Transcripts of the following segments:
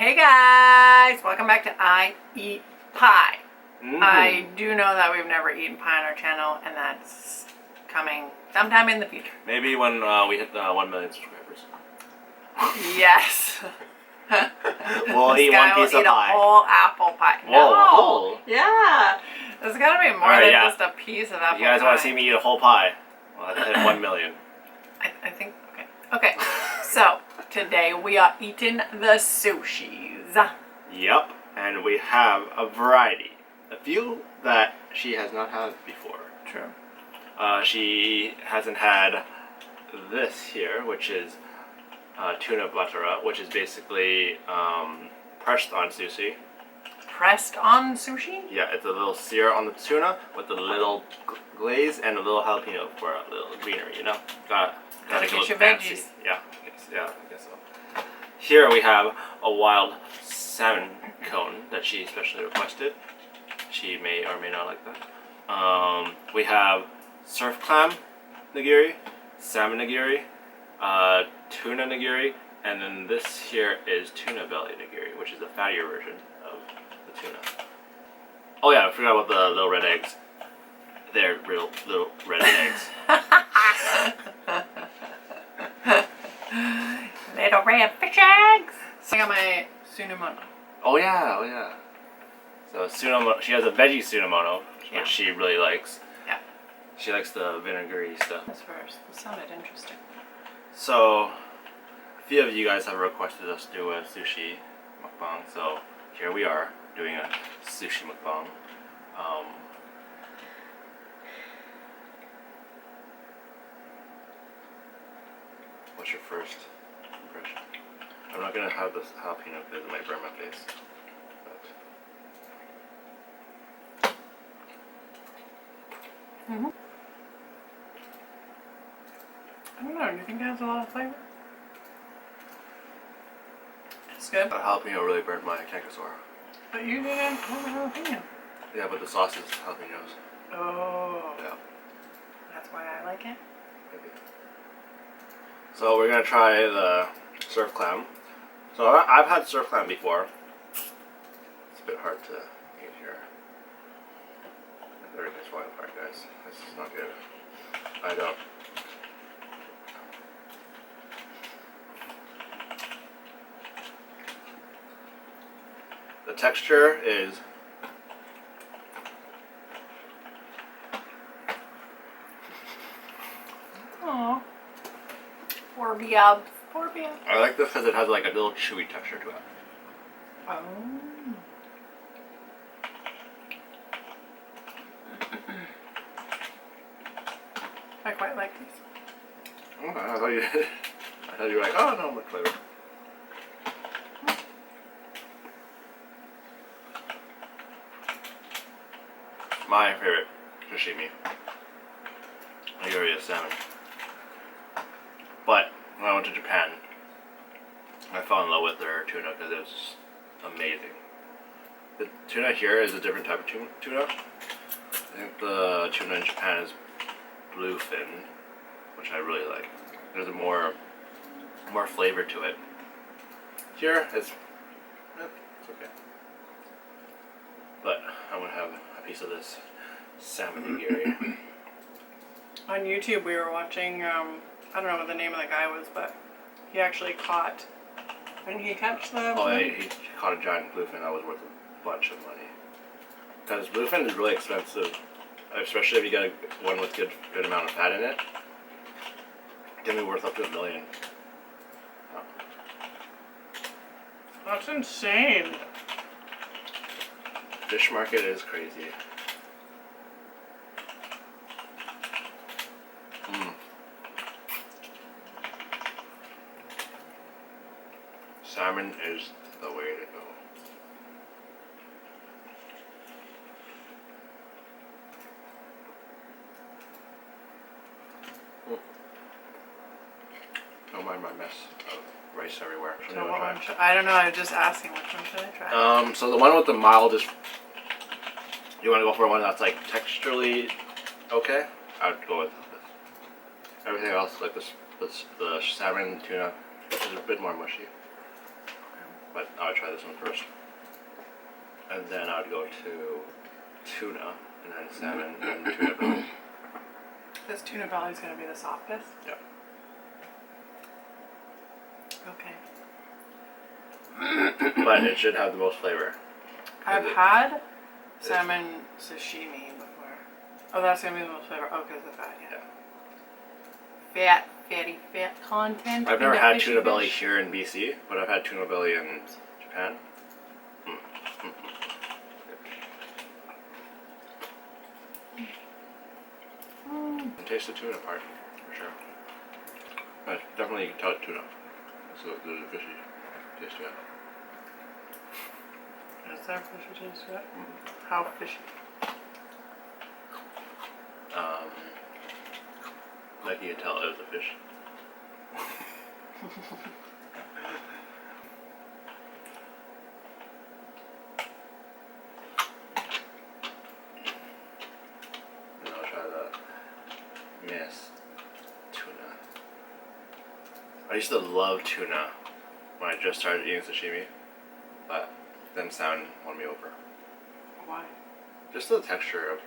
Hey guys, welcome back to I Eat Pie. I do know that we've never eaten pie on our channel, and that's coming sometime in the future. Maybe when we hit 1 million subscribers. Yes. We'll eat one piece of pie. A whole apple pie. Whoa, No. whole? Yeah. There's gotta be more than just a piece of apple pie. You guys want to see me eat a whole pie? Well, I hit 1 million. I think, okay. So, today we are eating the sushis. Yep, and we have a variety. A few that she has not had before. True. She hasn't had this here, which is tuna BATTERA, which is basically pressed on sushi. Pressed on sushi? Yeah, it's a little sear on the tuna with a little glaze and a little jalapeno for a little greenery, you know? Gotta get your fancy. veggies. Yeah, I guess so. Here we have a wild salmon cone that she specially requested. She may or may not like that. We have SURFCLAM nigiri, salmon nigiri, tuna nigiri, and then this here is tuna belly nigiri, which is the fattier version of the tuna. Oh yeah, I forgot about the little red eggs. They're real little red eggs. Little red fish eggs. So I got my sunamono. Oh yeah. So sunamono, she has a veggie sunamono, which she really likes. Yeah. She likes the vinegary stuff. This first. This sounded interesting. So, a few of you guys have requested us to do a sushi mukbang, so here we are doing a sushi mukbang. What's your first impression? I'm not gonna have this jalapeno because it might burn my face. I don't know. Do you think it has a lot of flavor? It's good. That jalapeno really burnt my cankersaur. But you didn't have a jalapeno. Yeah, but the sauce is jalapenos. Oh. Yeah. That's why I like it. Maybe. So we're gonna try the SURFCLAM. So I've had SURFCLAM before. It's a bit hard to eat here. Everything's falling apart, guys. This is not good. I don't. The texture is Aww. Poor Biab. I like this because it has like a little chewy texture to it. Oh. I quite like these. Okay, I thought you were like, oh no, much flavor. My favorite sashimi. Nigiri is salmon. But when I went to Japan, I fell in love with their tuna because it was amazing. The tuna here is a different type of tuna. I think the tuna in Japan is bluefin, which I really like. There's a more flavor to it. Here it's okay. But I'm gonna have a piece of this salmon nigiri. On YouTube, we were watching. I don't know what the name of the guy was, but he actually caught. Didn't he catch the? Oh, yeah, he caught a giant bluefin that was worth a bunch of money. Because bluefin is really expensive, especially if you get one with good amount of fat in it. It can be worth up to $1 million. Oh. That's insane. Fish market is crazy. Salmon is the way to go. Don't mind my mess of rice everywhere. So what one I don't know. I was just asking which one should I try. So the one with the mildest. You want to go for one that's like texturally okay? I would go with this. Everything else, like the salmon, tuna, is a bit more mushy. But would try this one first. And then I would go to tuna, and then salmon, and tuna belly. This tuna belly is going to be the softest? Yeah. Okay. But it should have the most flavor. I've had salmon sashimi before. Oh, that's going to be the most flavor. Oh, because of the fat, yeah. Fatty fat content. I've in never the had fishy tuna belly fish. here in BC, but I've had tuna belly in Japan. And taste the tuna part, for sure. But definitely you can tell it's tuna. So there's a fishy taste to it. Is there fishy taste to it? How fishy? Like you can tell it was a fish. And I'll try the miss tuna. I used to love tuna when I just started eating sashimi, but then salmon won me over. Why? Just the texture of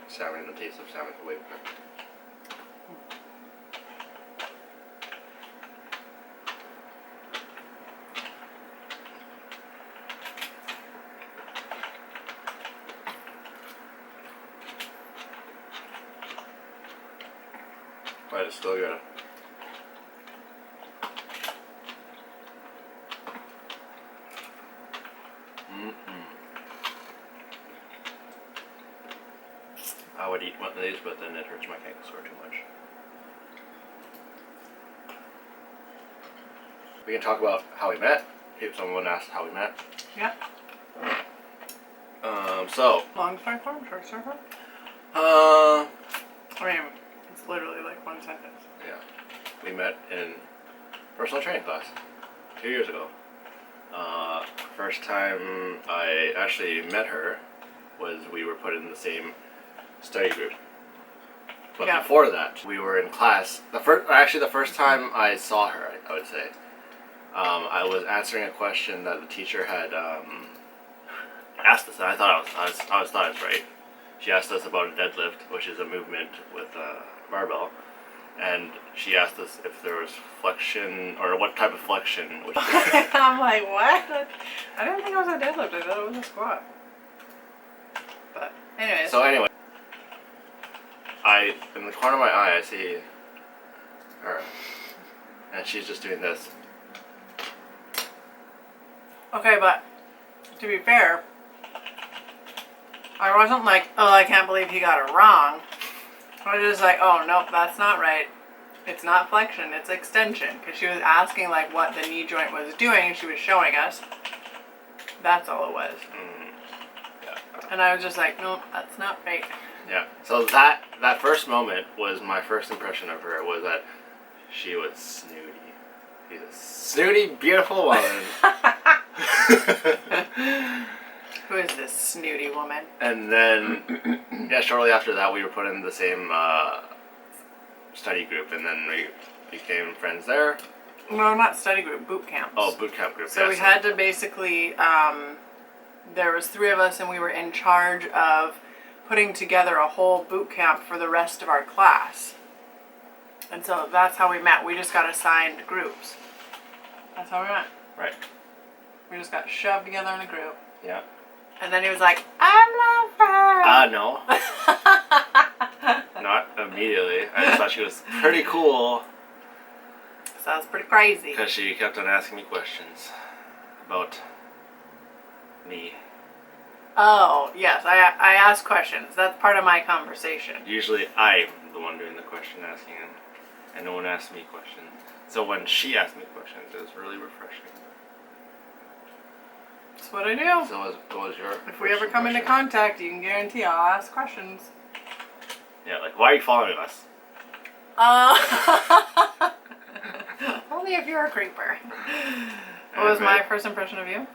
salmon and the taste of salmon is way better. But it's still good. I would eat one of these, but then it hurts my ankle sore too much. We can talk about how we met, if someone asked how we met. Yeah. So. Long story form, short story form? I I mean, it's literally like one sentence. Yeah. We met in personal training class 2 years ago. First time I actually met her was we were put in the same study group. But Yeah. before that, we were in class. The first time I saw her, I would say, I was answering a question that the teacher had asked us, and I thought I was right. She asked us about a deadlift, which is a movement with a barbell, and she asked us if there was flexion or what type of flexion. Which I'm like, what? I didn't think it was a deadlift. I thought it was a squat. But anyways. So anyway, in the corner of my eye, I see her, and she's just doing this. Okay, but to be fair, I wasn't like, oh, I can't believe he got it wrong. I was just like, oh, nope, that's not right. It's not flexion, it's extension. Because she was asking like what the knee joint was doing, and she was showing us. That's all it was. Yeah. And I was just like, nope, that's not right. Yeah. So that first moment was my first impression of her, was that she was snooty. She's a snooty, beautiful woman. Who is this snooty woman? And then, yeah, shortly after that, we were put in the same study group, and then we became friends there. No, not study group, boot camps. Oh, boot camp group. So we had to basically, there was 3 of us, and we were in charge of putting together a whole boot camp for the rest of our class. And so that's how we met. We just got assigned groups. That's how we met. Right. We just got shoved together in a group. Yeah. And then he was like, I love her. No. Not immediately. I just thought she was pretty cool. Sounds pretty crazy. Because she kept on asking me questions about me. Oh, yes. I ask questions. That's part of my conversation. Usually I'm the one doing the question asking, and no one asks me questions. So when she asked me questions, it was really refreshing. That's what I do. So what was your If we ever come into contact, you can guarantee I'll ask questions. Yeah, like, why are you following us? Only if you're a creeper. What was my first impression of you?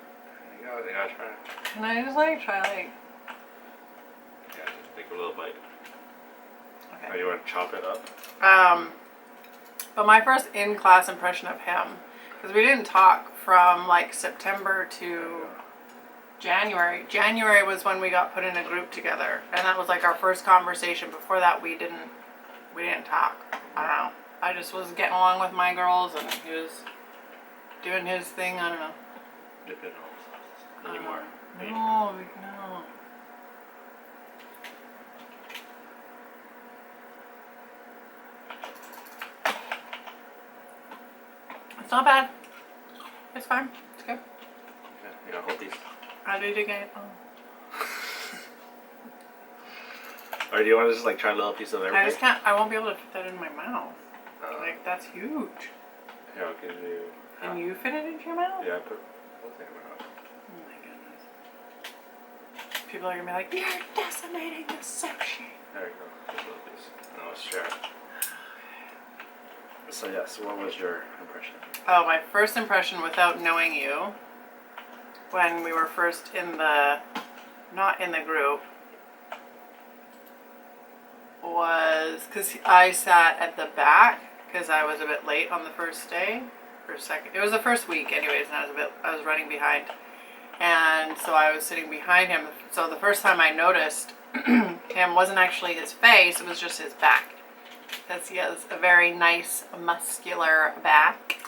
You gotta try it. Can I just try Yeah, just take a little bite. Okay. Oh, you want to chop it up? But my first in-class impression of him, because we didn't talk from like September to January. January was when we got put in a group together, and that was like our first conversation. Before that, we didn't talk. I don't know. I just was getting along with my girls, and he was doing his thing. I don't know. Dip in anymore. No. It's not bad. It's fine. It's good. Okay, yeah, hold these. I did again. Oh. Or do you want to just like try a little piece of everything? I just can't. I won't be able to fit that in my mouth. Like that's huge. Here, I'll give you. Can you fit it into your mouth? Yeah, I put whole thing in my mouth. Oh my goodness. People are gonna be like, "You're decimating the sushi." There you go. Just a little piece. Now let's share it. So yes, what was your impression? Oh, my first impression without knowing you, when we were first not in the group, was because I sat at the back because I was a bit late on the first day, or second. It was the first week, anyways, and I was running behind, and so I was sitting behind him. So the first time I noticed him wasn't actually his face; it was just his back. Because he has a very nice muscular back.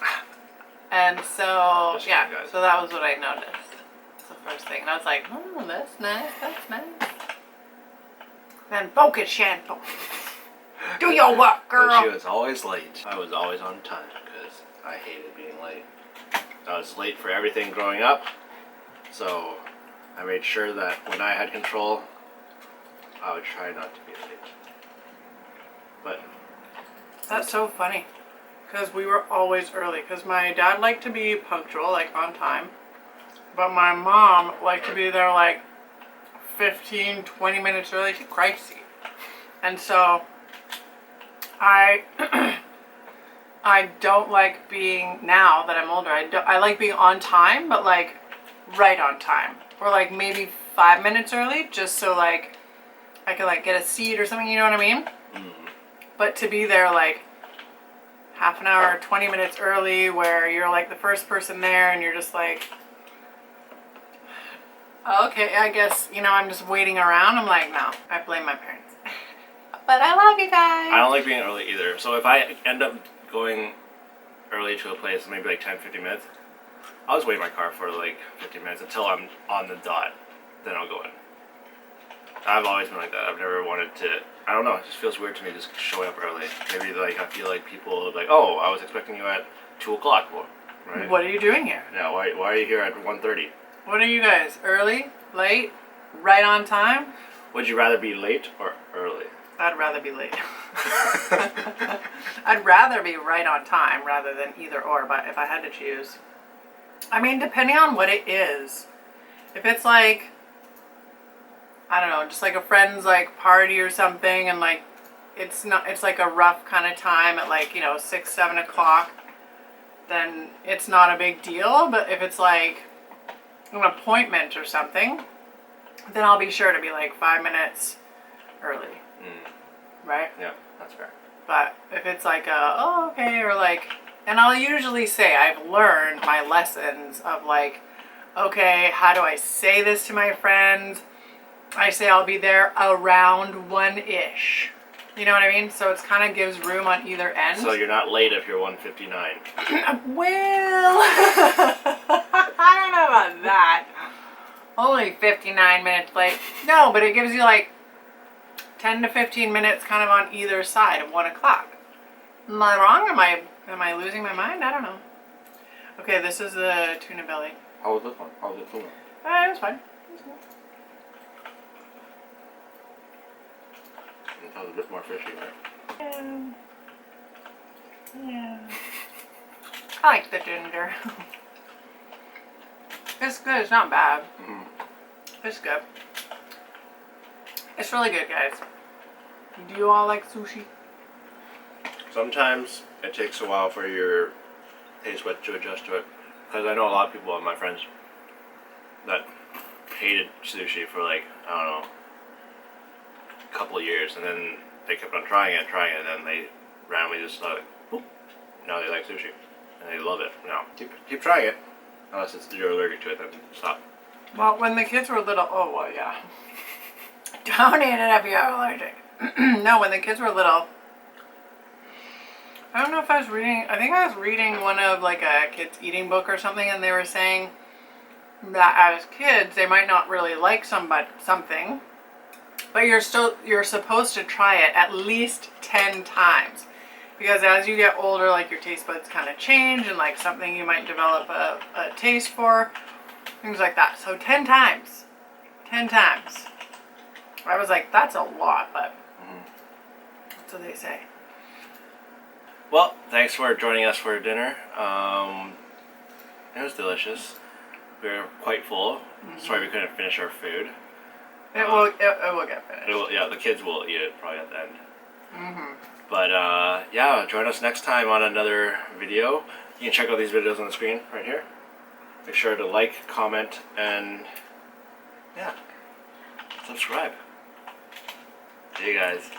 And so, Just yeah, guys. so that was what I noticed. That's the first thing. And I was like, oh, that's nice, that's nice. Then focus, Shan, focus. Do your work, girl. But she was always late. I was always on time because I hated being late. I was late for everything growing up. So I made sure that when I had control, I would try not to be late. But That's so funny. Because we were always early. Because my dad liked to be punctual, like on time. But my mom liked to be there like 15, 20 minutes early. She's crazy. And so I don't like being, now that I'm older, I like being on time, but like right on time. Or like maybe 5 minutes early, just so like I could like get a seat or something, you know what I mean? But to be there like half an hour, 20 minutes early where you're like the first person there and you're just like, okay, I guess, you know, I'm just waiting around. I'm like, no, I blame my parents. But I love you guys. I don't like being early either. So if I end up going early to a place, maybe like 10, 15 minutes, I'll just wait in my car for like 15 minutes until I'm on the dot. Then I'll go in. I've always been like that. I've never wanted to, I don't know, it just feels weird to me just showing up early. Maybe like I feel like people are like, oh, I was expecting you at 2 o'clock, right? What are you doing here? Yeah, why are you here at 1:30? What are you guys? Early? Late? Right on time? Would you rather be late or early? I'd rather be late. I'd rather be right on time rather than either or, but if I had to choose. I mean, depending on what it is. If it's like, I don't know, just like a friend's like party or something, and like it's like a rough kind of time at like, you know, 6, 7 o'clock, then it's not a big deal. But if it's like an appointment or something, then I'll be sure to be like 5 minutes early. Right? Yeah, that's fair. But if it's like oh, okay, or like, and I'll usually say I've learned my lessons of like, okay, how do I say this to my friends? I say I'll be there around 1-ish. You know what I mean? So it kind of gives room on either end. So you're not late if you're 1:59. Well, I don't know about that. Only 59 minutes late. No, but it gives you like 10 to 15 minutes kind of on either side of 1 o'clock. Am I wrong? Am I losing my mind? I don't know. Okay, this is the tuna belly. How was this one? How was the tuna? It was fine. It was good. It sounds a bit more fishy, right? Yeah. I like the ginger. It's good. It's not bad. It's good. It's really good, guys. Do you all like sushi? Sometimes it takes a while for your taste buds to adjust to it. Because I know a lot of people, my friends, that hated sushi for like, I don't know, a couple of years. And then they kept on trying it, and then they randomly just like, boop, now they like sushi. And they love it now. Keep trying it. Unless you're allergic to it, then stop. Well, when the kids were little, oh well, yeah. Don't eat it if you're allergic. No, when the kids were little, I don't know if I was reading. I think I was reading one of like a kids eating book or something, and they were saying that as kids they might not really like something, but you're supposed to try it at least 10 times. Because as you get older, like your taste buds kind of change and like something you might develop a taste for, things like that. So 10 times. 10 times. I was like, that's a lot, but that's what they say. Well, thanks for joining us for dinner. It was delicious. We were quite full. Sorry we couldn't finish our food. It will get finished. Yeah, the kids will eat it probably at the end. But yeah, join us next time on another video. You can check out these videos on the screen right here. Make sure to like, comment, and yeah, subscribe. See you guys.